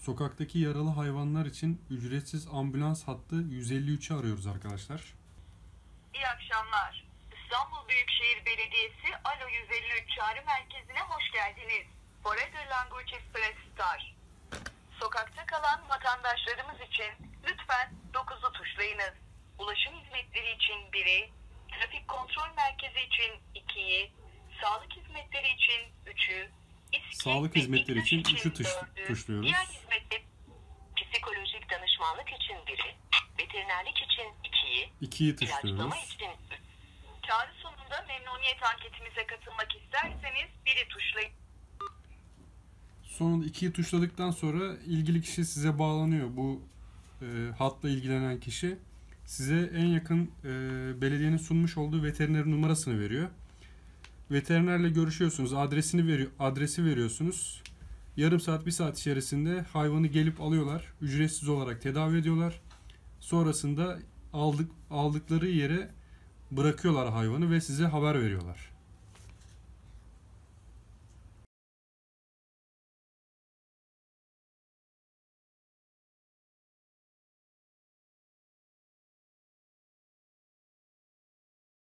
Sokaktaki yaralı hayvanlar için ücretsiz ambulans hattı 153'ü arıyoruz arkadaşlar. İyi akşamlar. İstanbul Büyükşehir Belediyesi Alo 153 çağrı merkezine hoş geldiniz. Forever Language Express Star. Sokakta kalan vatandaşlarımız için lütfen 9'u tuşlayınız. Ulaşım hizmetleri için 1'i, trafik kontrol merkezi için 2'yi, sağlık hizmetleri için 3'ü, Sağlık hizmetleri için 3'ü tuşluyoruz. Diğer hizmetler psikolojik danışmanlık için 1'i, veterinerlik için 2'yi, 2'yi tuşluyoruz. ilaçlama için 3. Çağrı sonunda memnuniyet anketimize katılmak isterseniz 1'i tuşlayın. Sonunda 2'yi tuşladıktan sonra ilgili kişi size bağlanıyor. Bu hatla ilgilenen kişi size en yakın belediyenin sunmuş olduğu veteriner numarasını veriyor. Veterinerle görüşüyorsunuz, adresi veriyorsunuz. Yarım saat, 1 saat içerisinde hayvanı gelip alıyorlar. Ücretsiz olarak tedavi ediyorlar. Sonrasında aldıkları yere bırakıyorlar hayvanı ve size haber veriyorlar.